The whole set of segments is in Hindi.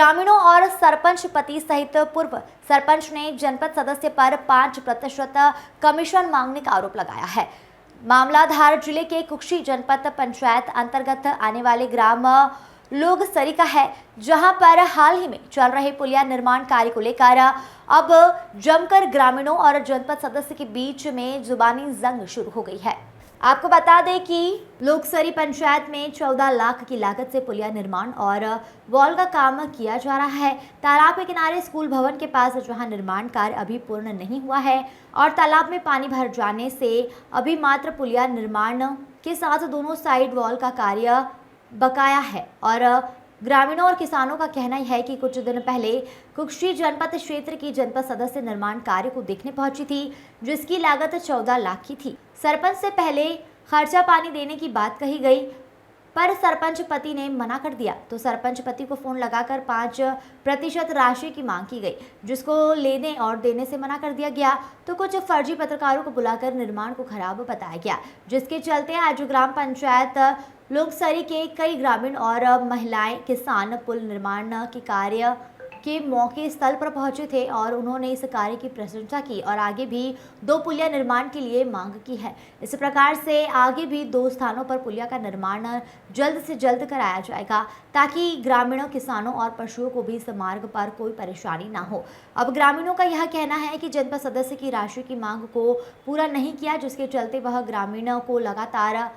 ग्रामीणों और सरपंच पति सहित पूर्व सरपंच ने जनपद सदस्य पर 5% कमीशन मांगने का आरोप लगाया है। मामला धार जिले के कुक्षी जनपद पंचायत अंतर्गत आने वाले ग्राम लोगसरी का है, जहां पर हाल ही में चल रहे पुलिया निर्माण कार्य को लेकर अब जमकर ग्रामीणों और जनपद सदस्य के बीच में जुबानी जंग शुरू हो गई है। आपको बता दें कि लोगसरी पंचायत में 14 लाख की लागत से पुलिया निर्माण और वॉल का काम किया जा रहा है। तालाब के किनारे स्कूल भवन के पास जहां निर्माण कार्य अभी पूर्ण नहीं हुआ है और तालाब में पानी भर जाने से अभी मात्र पुलिया निर्माण के साथ दोनों साइड वॉल का कार्य बकाया है। और ग्रामीणों और किसानों का कहना है कि कुछ दिन पहले कुक्षी जनपद क्षेत्र की जनपद सदस्य निर्माण कार्य को देखने पहुंची थी, जिसकी लागत 14 लाख की थी। सरपंच से पहले खर्चा पानी देने की बात कही गई, पर सरपंच पति ने मना कर दिया तो सरपंच पति को फोन लगाकर 5% राशि की मांग की गई, जिसको लेने और देने से मना कर दिया गया। तो कुछ फर्जी पत्रकारों को बुलाकर निर्माण को खराब बताया गया, जिसके चलते आज ग्राम पंचायत लोगसरी के कई ग्रामीण और महिलाएं किसान पुल निर्माण के कार्य के मौके स्थल पर पहुंचे थे और उन्होंने इस कार्य की प्रशंसा की और आगे भी 2 पुलिया निर्माण के लिए मांग की है। इस प्रकार से आगे भी 2 स्थानों पर पुलिया का निर्माण जल्द से जल्द कराया जाएगा, ताकि ग्रामीणों, किसानों और पशुओं को भी इस मार्ग पर कोई परेशानी ना हो। अब ग्रामीणों का यह कहना है कि जनपद सदस्य की राशि की मांग को पूरा नहीं किया, जिसके चलते वह ग्रामीणों को लगातार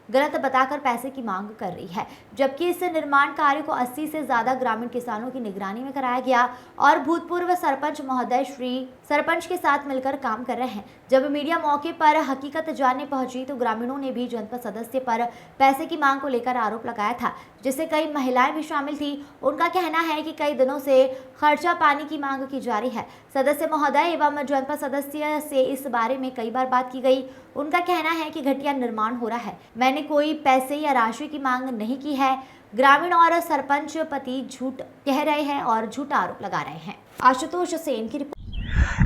गलत बताकर पैसे की मांग कर रही है, जबकि इस निर्माण कार्य को 80 से ज्यादा ग्रामीण किसानों की निगरानी में कराया गया और भूतपूर्व सरपंच महोदय श्री सरपंच के साथ मिलकर काम कर रहे हैं। जब मीडिया मौके पर हकीकत जानने पहुंची तो ग्रामीणों ने भी जनपद सदस्य पर पैसे की मांग को लेकर आरोप लगाया था, जिससे कई महिलाएं भी शामिल थी। उनका कहना है कि कई दिनों से खर्चा पानी की मांग की जा रही है। सदस्य महोदय एवं जनपद सदस्य से इस बारे में कई बार बात की गई। उनका कहना है कि घटिया निर्माण हो रहा है, मैंने कोई पैसे या राशि की मांग नहीं की है। ग्रामीण और सरपंच पति झूठ कह रहे हैं और झूठा आरोप लगा रहे हैं। आशुतोष सेन की रिपोर्ट।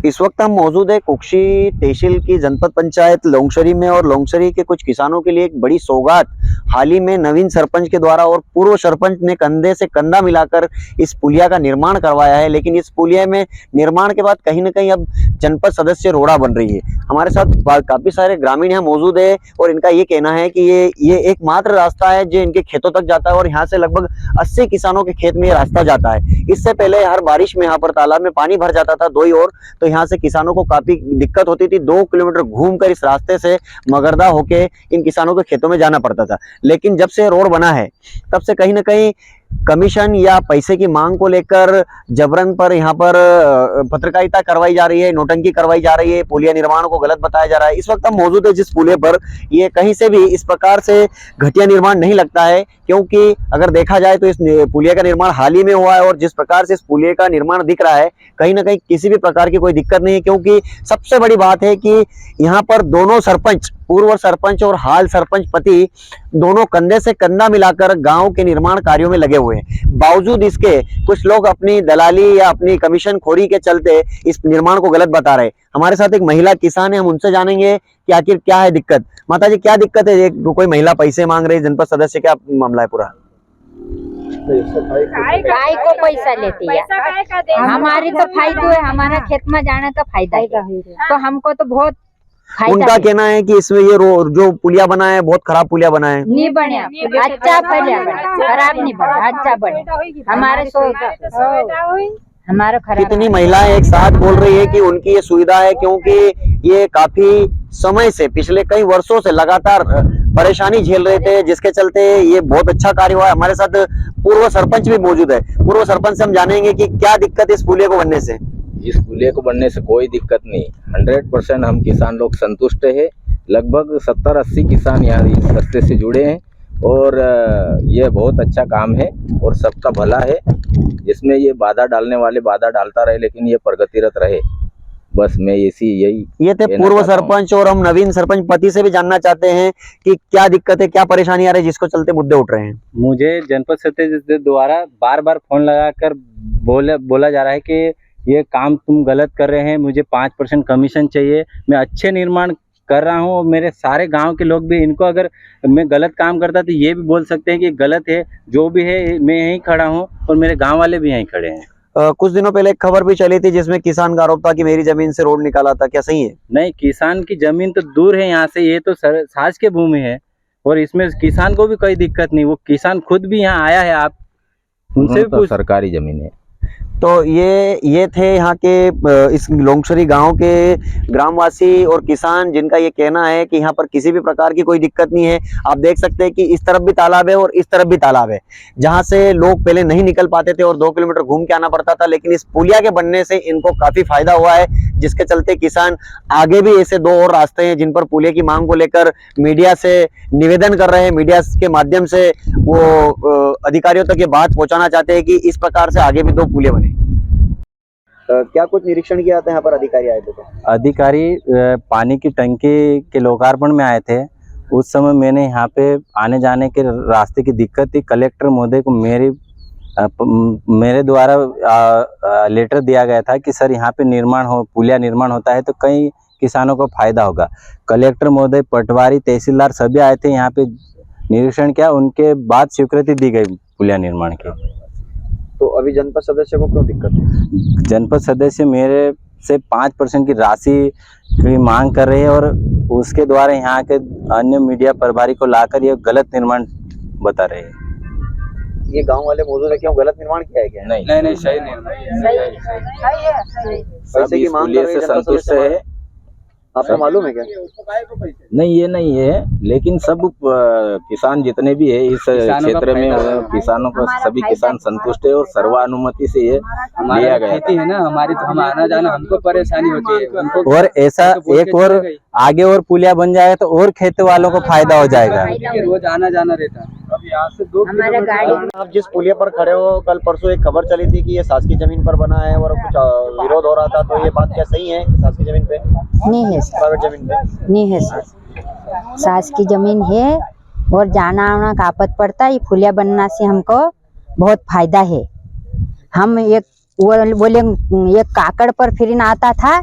इस वक्त हम मौजूद है कुक्षी तहसील की जनपद पंचायत लोगसरी में और लोगसरी के कुछ किसानों के लिए एक बड़ी सौगात हाल ही में नवीन सरपंच के द्वारा और पूर्व सरपंच ने कंधे से कंधा मिलाकर इस पुलिया का निर्माण करवाया है। लेकिन इस पुलिया में निर्माण के बाद कहीं ना कहीं अब जनपद सदस्य रोड़ा बन रही है। हमारे साथ काफी सारे ग्रामीण यहाँ मौजूद है और इनका ये कहना है कि ये एकमात्र रास्ता है जो इनके खेतों तक जाता है और यहाँ से लगभग 80 किसानों के खेत में ये रास्ता जाता है। इससे पहले हर बारिश में यहाँ पर तालाब में पानी भर जाता था दोई ओर, तो यहाँ से किसानों को काफी दिक्कत होती थी। 2 किलोमीटर घूमकर इस रास्ते से मगरदा होके इन किसानों के खेतों में जाना पड़ता था। लेकिन जब से रोड बना है तब से कहीं ना कहीं कमीशन या पैसे की मांग को लेकर जबरन पर यहाँ पर पत्रकारिता करवाई जा रही है, नोटंकी करवाई जा रही है, पुलिया निर्माण को गलत बताया जा रहा है। इस वक्त हम मौजूद है जिस पुलिया पर, ये कहीं से भी इस प्रकार से घटिया निर्माण नहीं लगता है, क्योंकि अगर देखा जाए तो इस पुलिया का निर्माण हाल ही में हुआ है और जिस प्रकार से इस पुलिया का निर्माण दिख रहा है कहीं ना कहीं किसी भी प्रकार की कोई दिक्कत नहीं है। क्योंकि सबसे बड़ी बात है कि यहाँ पर दोनों सरपंच, पूर्व सरपंच और हाल सरपंच पति, दोनों कंधे से कंधा मिलाकर गांव के निर्माण कार्यों में लगे हुए हैं। बावजूद इसके कुछ लोग अपनी दलाली या अपनी कमीशन खोरी के चलते इस निर्माण को गलत बता रहे हैं। हमारे साथ एक महिला किसान है, हम उनसे जानेंगे कि आखिर क्या है दिक्कत। माता जी, क्या दिक्कत है? कोई महिला पैसे मांग रही है जनपद सदस्य, क्या मामला है पूरा? गाय को पैसा लेती है, हमारी तो फायदा है, हमारा खेत में जाने का फायदा है, तो हमको तो बहुत उनका कहना है कि इसमें ये जो पुलिया बना है बहुत खराब पुलिया बना है। नहीं बने, अच्छा पुलिया बना, खराब नहीं बना, अच्छा बने। हमारा खराब। कितनी महिलाएं एक साथ बोल रही है कि उनकी ये सुविधा है, क्योंकि ये काफी समय से, पिछले कई वर्षों से लगातार परेशानी झेल रहे थे, जिसके चलते ये बहुत अच्छा कार्य हुआ है। हमारे साथ पूर्व सरपंच भी मौजूद है। पूर्व सरपंच से हम जानेंगे कि क्या दिक्कत है इस पुलिया को बनने से। इस पुलिया को बनने से कोई दिक्कत नहीं, 100% हम किसान लोग संतुष्ट है। लगभग 70-80 किसान यहाँ इस रास्ते से जुड़े हैं और ये बहुत अच्छा काम है और सबका भला है। जिसमें ये बाधा डालने वाले बाधा डालता रहे, लेकिन ये प्रगतिरत रहे। बस मैं ये थे पूर्व सरपंच और हम नवीन सरपंच पति से भी जानना चाहते हैं कि क्या दिक्कत है, क्या परेशानी आ रही है जिसको चलते मुद्दे उठ रहे हैं। मुझे जनपद सदस्य द्वारा बार बार फोन लगाकर बोला जा रहा है कि ये काम तुम गलत कर रहे हैं, मुझे 5% कमीशन चाहिए, मैं अच्छे निर्माण कर रहा हूँ और मेरे सारे गांव के लोग भी, इनको अगर मैं गलत काम करता तो ये भी बोल सकते हैं कि गलत है, जो भी है मैं यहीं खड़ा हूँ और मेरे गांव वाले भी यहीं खड़े हैं। कुछ दिनों पहले एक खबर भी चली थी जिसमें किसान का आरोप था कि मेरी जमीन से रोड निकाला था, क्या सही है? नहीं, किसान की जमीन तो दूर है यहाँ से, ये तो शासकीय भूमि है और इसमें किसान को भी कोई दिक्कत नहीं, वो किसान खुद भी यहाँ आया है, आप उनसे भी तो पूछ। सरकारी जमीन है। तो ये थे यहाँ के इस लोंगशरी गांव के ग्रामवासी और किसान, जिनका ये कहना है कि यहाँ पर किसी भी प्रकार की कोई दिक्कत नहीं है। आप देख सकते हैं कि इस तरफ भी तालाब है और इस तरफ भी तालाब है, जहाँ से लोग पहले नहीं निकल पाते थे और 2 किलोमीटर घूम के आना पड़ता था, लेकिन इस पुलिया के बनने से इनको काफी फायदा हुआ है, जिसके चलते किसान आगे भी ऐसे 2 और रास्ते हैं जिन पर पुलिया की मांग को लेकर मीडिया से निवेदन कर रहे हैं, मीडिया के माध्यम से वो अधिकारियों तक ये बात पहुंचाना चाहते हैं कि इस प्रकार से आगे भी 2 पुलिया बने। क्या कुछ निरीक्षण किया था यहाँ पर अधिकारी आए थे? तो अधिकारी पानी की टंकी के लोकार्पण में आए थे, उस समय मैंने यहाँ पे आने जाने के रास्ते की दिक्कत थी। कलेक्टर महोदय को मेरे द्वारा लेटर दिया गया था कि सर यहाँ पे पुलिया निर्माण होता है तो कई किसानों को फायदा होगा। कलेक्टर महोदय, पटवारी, तहसीलदार सभी आए थे, यहाँ पे निरीक्षण किया, उनके बाद स्वीकृति दी गई पुलिया निर्माण की। तो अभी जनपद सदस्य को क्यों दिक्कत है? जनपद सदस्य मेरे से 5% की राशि की मांग कर रहे हैं और उसके द्वारा यहाँ के अन्य मीडिया प्रभारी को लाकर ये गलत निर्माण बता रहे हैं। ये गांव वाले मौजूद है, क्यों गलत निर्माण किया है क्या? नहीं, सही निर्माण, पैसे की मांग कर रहे हैं, से संतुष्ट है। आपको मालूम है क्या? नहीं, ये नहीं है, लेकिन सब किसान जितने भी है इस क्षेत्र में, किसानों को सभी किसान संतुष्ट है और सर्वानुमति से ये लिया गया खेती है ना हमारी, तो हम आना जाना हमको परेशानी होती है उनको। और ऐसा एक और आगे और पुलिया बन जाएगा तो और खेती वालों को फायदा हो जाएगा। रोज आना जाना रहता है। अब यहाँ से 2 किलोमीटर। आप जिस पुलिया पर खड़े हो, कल परसों एक खबर चली थी कि ये शासकीय जमीन पर बना है और कुछ विरोध हो रहा था, तो ये बात क्या सही है? शासकीय जमीन पे नहीं है सर, प्राइवेट जमीन पे नहीं है सर, सास की जमीन है और जाना आना का आपत पड़ता है। ये पुलिया बनना से हमको बहुत फायदा है। हम एक बोले एक काकड़ पर फिर आता था,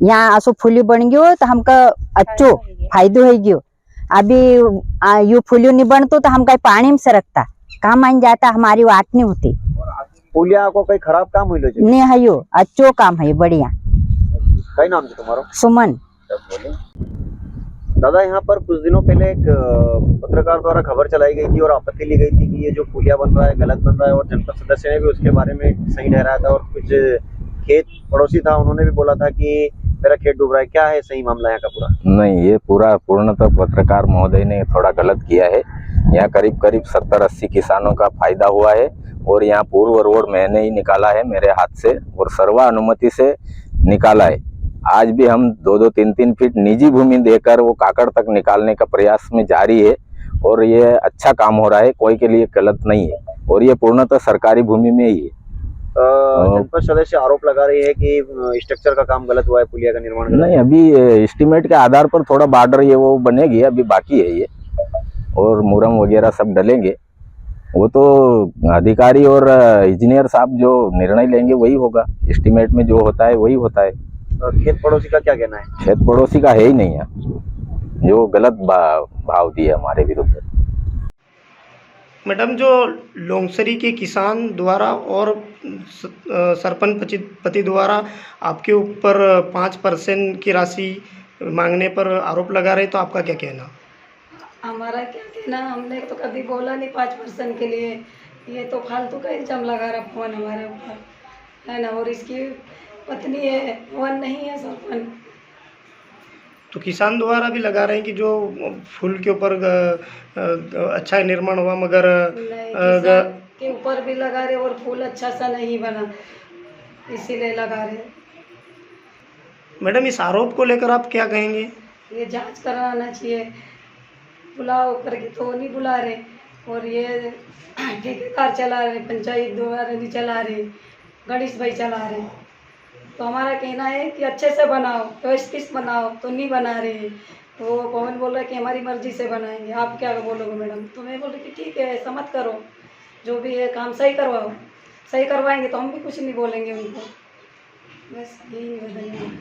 यहाँ असो फुली बन गयो तो हमको अच्छो फायदो हो गयो। अभी यू फुलियो नहीं बनतो तो हम कहीं पानी में सरकता काम मान जाता, हमारी वाट नहीं होती। पुलिया को कोई खराब काम हुई नहीं है, यो अच्छो काम है, बढ़िया। कई नाम है तुम्हारा? सुमन। दादा, यहाँ पर कुछ दिनों पहले एक पत्रकार द्वारा खबर चलाई गई थी और आपत्ति ली गई थी कि ये जो पुलिया बन रहा है गलत बन रहा है, और जनपद सदस्य ने भी उसके बारे में सही ठहराया था, और कुछ खेत पड़ोसी था उन्होंने भी बोला था कि मेरा खेत डूब रहा है। क्या है सही मामला यहाँ का पूरा? नहीं, ये पूर्णतः पत्रकार महोदय ने थोड़ा गलत किया है। यहाँ करीब 70-80 किसानों का फायदा हुआ है और यहाँ पूर्व रोड मैंने ही निकाला है मेरे हाथ से और सर्वानुमति से निकाला है। आज भी हम 2-2, 3-3 फीट निजी भूमि देकर वो काकड़ तक निकालने का प्रयास में जारी है और ये अच्छा काम हो रहा है, कोई के लिए गलत नहीं है और ये पूर्णतः सरकारी भूमि में ही है। जनपद सदस्य आरोप लगा रही है कि स्ट्रक्चर का काम गलत हुआ है, पुलिया का निर्माण गलत। नहीं, अभी एस्टिमेट के आधार पर थोड़ा बॉर्डर ये वो बनेगी, अभी बाकी है ये, और मुरम वगैरह सब डलेंगे। वो तो अधिकारी और इंजीनियर साहब जो निर्णय लेंगे वही होगा, एस्टिमेट में जो होता है वही होता है। खेत पड़ोसी का क्या कहना है? खेत पड़ोसी का है ही नहीं है, जो गलत भाव दिए हमारे विरुद्ध। मैडम, जो लोंगसरी के किसान द्वारा और सरपंच पति द्वारा आपके ऊपर 5% की राशि मांगने पर आरोप लगा रहे, तो आपका क्या कहना? हमारा क्या कहना, हमने तो कभी बोला नहीं 5% के लिए, ये तो फालतू का इल्जाम लगा रहा फोन हमारे ऊपर, है ना। और इसकी पत्नी है, वन नहीं है सरपंच। तो किसान द्वारा भी लगा रहे हैं कि जो फूल के ऊपर अच्छा निर्माण हुआ, मगर किसान के ऊपर भी लगा रहे और फूल अच्छा सा नहीं बना, इसीलिए लगा रहे। मैडम, इस आरोप को लेकर आप क्या कहेंगे? ये जांच कराना चाहिए, बुलाओ करके तो नहीं बुला रहे, और ये ठेकेदार चला रहे, पंचायत द्वारा नहीं चला रहे, गणेश भाई चला रहे। तो हमारा कहना है कि अच्छे से बनाओ, व्यवस्थित बनाओ, तो नहीं बना रहे। तो पवन बोल रहा है कि हमारी मर्जी से बनाएंगे, आप क्या बोलोगे मैडम? तो मैं बोल रही कि ठीक है, ऐसा मत करो, जो भी है काम सही करवाओ, सही करवाएंगे तो हम भी कुछ नहीं बोलेंगे उनको, बस यही है। धन्यवाद।